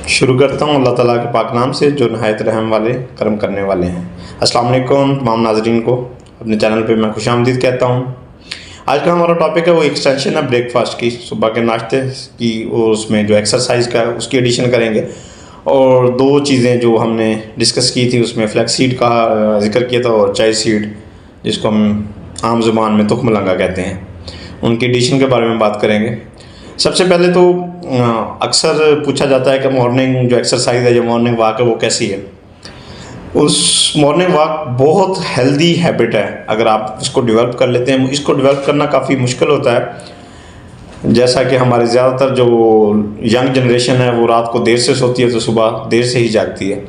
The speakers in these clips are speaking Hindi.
शुरू करता हूँ अल्लाह ताला के पाक नाम से जो नहायत रहम वाले करम करने वाले हैं। अस्सलाम वालेकुम तमाम नाजरीन को अपने चैनल पे मैं खुशामदीद कहता हूँ। आज का हमारा टॉपिक है वो एक्सटेंशन है ब्रेकफास्ट की, सुबह के नाश्ते की और उसमें जो एक्सरसाइज का है उसकी एडिशन करेंगे। और दो चीज़ें जो हमने डिस्कस की थी उसमें फ्लैक्स सीड का जिक्र किया था और चाय सीड जिसको हम आम ज़ुबान में तुख्म लंगा कहते हैं, उनकी एडिशन के बारे में बात करेंगे। सबसे पहले तो अक्सर पूछा जाता है कि मॉर्निंग जो एक्सरसाइज है, जो मॉर्निंग वॉक है वो कैसी है। उस मॉर्निंग वॉक बहुत हेल्दी हैबिट है, अगर आप इसको डेवलप कर लेते हैं। इसको डेवलप करना काफ़ी मुश्किल होता है, जैसा कि हमारे ज़्यादातर जो यंग जनरेशन है वो रात को देर से सोती है तो सुबह देर से ही जागती है।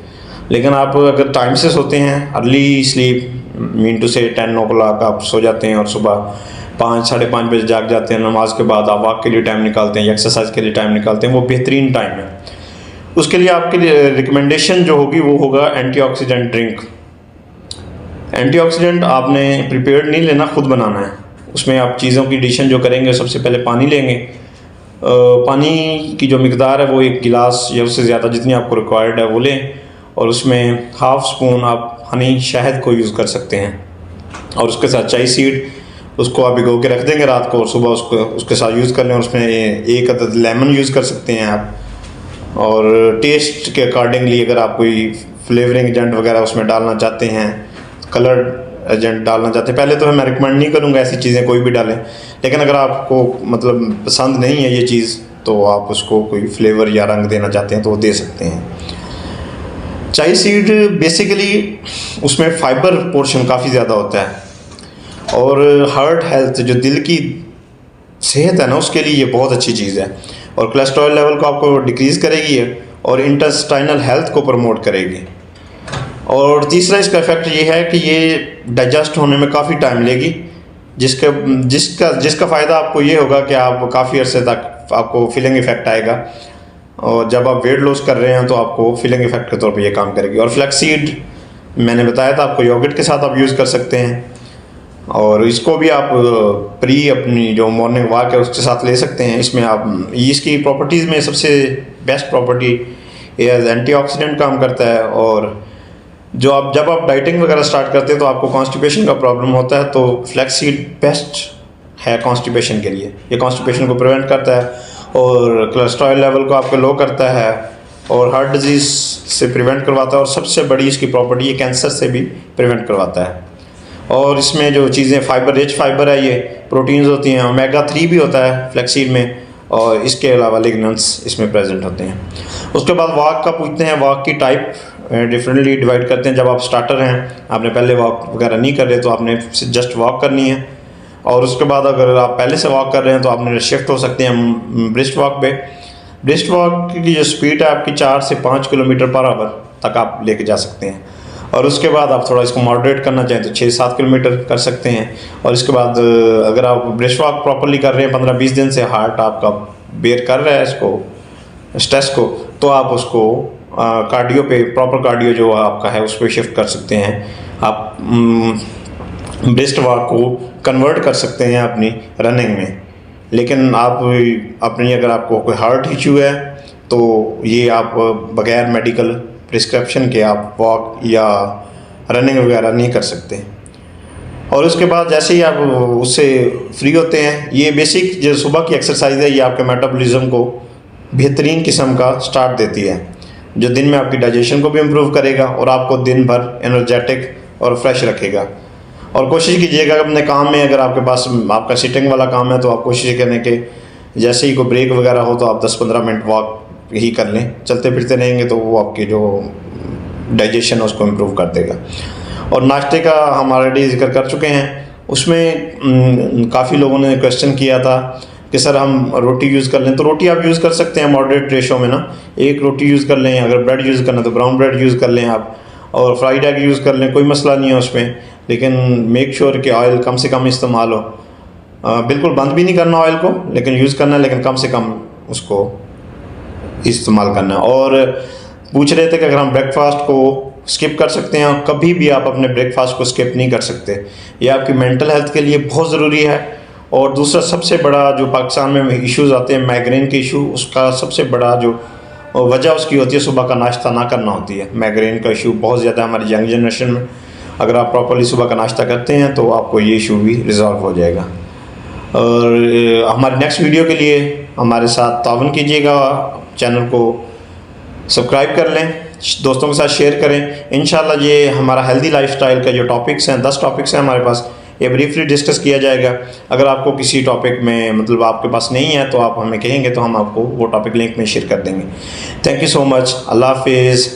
लेकिन आप अगर टाइम से सोते हैं, अर्ली स्लीप मीन टू से 10 o'clock आप सो जाते हैं और सुबह 5 साढ़े 5 बजे जाग जाते हैं, नमाज के बाद आप वॉक के लिए टाइम निकालते हैं, एक्सरसाइज के लिए टाइम निकालते हैं, वो बेहतरीन टाइम है। उसके लिए आपके लिए रिकमेंडेशन जो होगी वो होगा एंटीऑक्सीडेंट ड्रिंक। एंटीऑक्सीडेंट आपने प्रिपेयर्ड नहीं लेना, खुद बनाना है। उसमें आप चीज़ों की एडिशन जो करेंगे, सबसे पहले पानी लेंगे। पानी की जो मिकदार है वो 1 गिलास या उससे ज़्यादा जितनी आपको रिक्वायर्ड है वो लें, और उसमें हाफ स्पून आप हनी शहद को यूज़ कर सकते हैं, और उसके साथ चाय सीड उसको आप भिगो के रख देंगे रात को और सुबह उसको उसके साथ यूज़ कर लें। और उसमें 1 अदद लेमन यूज़ कर सकते हैं आप, और टेस्ट के अकॉर्डिंगली अगर आप कोई फ्लेवरिंग एजेंट वगैरह उसमें डालना चाहते हैं, कलर एजेंट डालना चाहते हैं, पहले तो मैं रिकमेंड नहीं करूँगा ऐसी चीज़ें कोई भी डालें, लेकिन अगर आपको मतलब पसंद नहीं है ये चीज़ तो आप उसको कोई फ्लेवर या रंग देना चाहते हैं तो वो दे सकते हैं। चाय सीड बेसिकली उसमें फ़ाइबर पोर्शन काफ़ी ज़्यादा होता है, और हार्ट हेल्थ जो दिल की सेहत है ना उसके लिए ये बहुत अच्छी चीज़ है, और कोलेस्ट्रॉल लेवल को आपको डिक्रीज़ करेगी और इंटेस्टाइनल हेल्थ को प्रमोट करेगी। और तीसरा इसका इफेक्ट ये है कि ये डाइजेस्ट होने में काफ़ी टाइम लेगी, जिसका फ़ायदा आपको ये होगा कि आप काफ़ी अरसे तक आपको फीलिंग इफेक्ट आएगा, और जब आप वेट लॉस कर रहे हैं तो आपको फीलिंग इफेक्ट के तौर पे ये काम करेगी। और फ्लैक्स सीड मैंने बताया था आपको योगर्ट के साथ आप यूज़ कर सकते हैं, और इसको भी आप प्री अपनी जो मॉर्निंग वॉक है उसके साथ ले सकते हैं। इसमें आप इसकी प्रॉपर्टीज़ में सबसे बेस्ट प्रॉपर्टी एज एंटीऑक्सीडेंट काम करता है, और जब आप डाइटिंग वगैरह स्टार्ट करते हैं तो आपको कॉन्स्टिपेशन का प्रॉब्लम होता है, तो फ्लैक्स सीड बेस्ट है कॉन्स्टिपेशन के लिए। ये कॉन्स्टिपेशन को प्रिवेंट करता है और कोलेस्ट्रॉल लेवल को आपको लो करता है और हार्ट डिजीज़ से प्रिवेंट करवाता है, और सबसे बड़ी इसकी प्रॉपर्टी ये कैंसर से भी प्रिवेंट करवाता है। और इसमें जो चीज़ें फाइबर रिच फाइबर है, ये प्रोटीन्स होती हैं, ओमेगा 3 भी होता है फ्लैक्सीड में, और इसके अलावा लिग्नेंट्स इसमें प्रेजेंट होते हैं। उसके बाद वॉक का पूछते हैं, वॉक की टाइप डिफरेंटली डिवाइड करते हैं। जब आप स्टार्टर हैं, आपने पहले वॉक वगैरह नहीं कर रहे तो आपने जस्ट वॉक करनी है, और उसके बाद अगर आप पहले से वॉक कर रहे हैं तो आपने शिफ्ट हो सकते हैं ब्रिस्ट वॉक पे। ब्रिस्ट वॉक की जो स्पीड है आपकी 4 से 5 किलोमीटर पर आवर तक आप लेके जा सकते हैं, और उसके बाद आप थोड़ा इसको मॉडरेट करना चाहें तो 6-7 किलोमीटर कर सकते हैं। और इसके बाद अगर आप ब्रिस्ट वॉक प्रॉपरली कर रहे हैं 15-20 दिन से, हार्ट आपका बेयर कर रहा है इसको स्ट्रेस को, तो आप उसको कार्डियो पे, प्रॉपर कार्डियो जो आपका है उस पर शिफ्ट कर सकते हैं। आप ब्रिस्ट वॉक को कन्वर्ट कर सकते हैं अपनी रनिंग में। लेकिन आप अपनी अगर आपको कोई हार्ट इशू है तो ये आप बगैर मेडिकल प्रिस्क्रिप्शन के आप वॉक या रनिंग वगैरह नहीं कर सकते। और उसके बाद जैसे ही आप उससे फ्री होते हैं, ये बेसिक जो सुबह की एक्सरसाइज है ये आपके मेटाबॉलिज्म को बेहतरीन किस्म का स्टार्ट देती है, जो दिन में आपकी डाइजेशन को भी इम्प्रूव करेगा और आपको दिन भर एनर्जेटिक और फ्रेश रखेगा। और कोशिश कीजिएगा अपने काम में, अगर आपके पास आपका सिटिंग वाला काम है तो आप कोशिश करें कि जैसे ही कोई ब्रेक वगैरह हो तो आप 10-15 मिनट वॉक ही कर लें। चलते फिरते रहेंगे तो वो आपकी जो डाइजेशन है उसको इम्प्रूव कर देगा। और नाश्ते का हम ऑलरेडी जिक्र कर चुके हैं, उसमें काफ़ी लोगों ने क्वेश्चन किया था कि सर हम रोटी यूज़ कर लें, तो रोटी आप यूज़ कर सकते हैं मॉडरेट रेशो में ना, 1 रोटी यूज़ कर लें। अगर ब्रेड यूज़ करना है तो ब्राउन ब्रेड यूज़ कर लें आप, और फ्राइड एग यूज़ कर लें, कोई मसला नहीं है उसमें। लेकिन मेक श्योर कि ऑयल कम से कम इस्तेमाल हो। बिल्कुल बंद भी नहीं करना ऑयल को, लेकिन यूज़ करना है, लेकिन कम से कम उसको इस्तेमाल करना है। और पूछ रहे थे कि अगर हम ब्रेकफास्ट को स्किप कर सकते हैं, कभी भी आप अपने ब्रेकफास्ट को स्किप नहीं कर सकते। ये आपकी मेंटल हेल्थ के लिए बहुत ज़रूरी है। और दूसरा सबसे बड़ा जो पाकिस्तान में इश्यूज़ आते हैं माइग्रेन के इशू, उसका सबसे बड़ा जो और वजह उसकी होती है सुबह का नाश्ता ना करना होती है। माइग्रेन का इशू बहुत ज़्यादा हमारी यंग जनरेशन में। अगर आप प्रॉपर्ली सुबह का नाश्ता करते हैं तो आपको ये इशू भी रिजॉल्व हो जाएगा। और हमारे नेक्स्ट वीडियो के लिए हमारे साथ ताउन कीजिएगा, चैनल को सब्सक्राइब कर लें, दोस्तों के साथ शेयर करें। इंशाल्लाह ये हमारा हेल्दी लाइफस्टाइल का जो टॉपिक्स हैं 10 टॉपिक्स हैं हमारे पास, ये ब्रीफली डिस्कस किया जाएगा। अगर आपको किसी टॉपिक में मतलब आपके पास नहीं है तो आप हमें कहेंगे तो हम आपको वो टॉपिक लिंक में शेयर कर देंगे। Thank you so much. अल्लाह हाफिज़।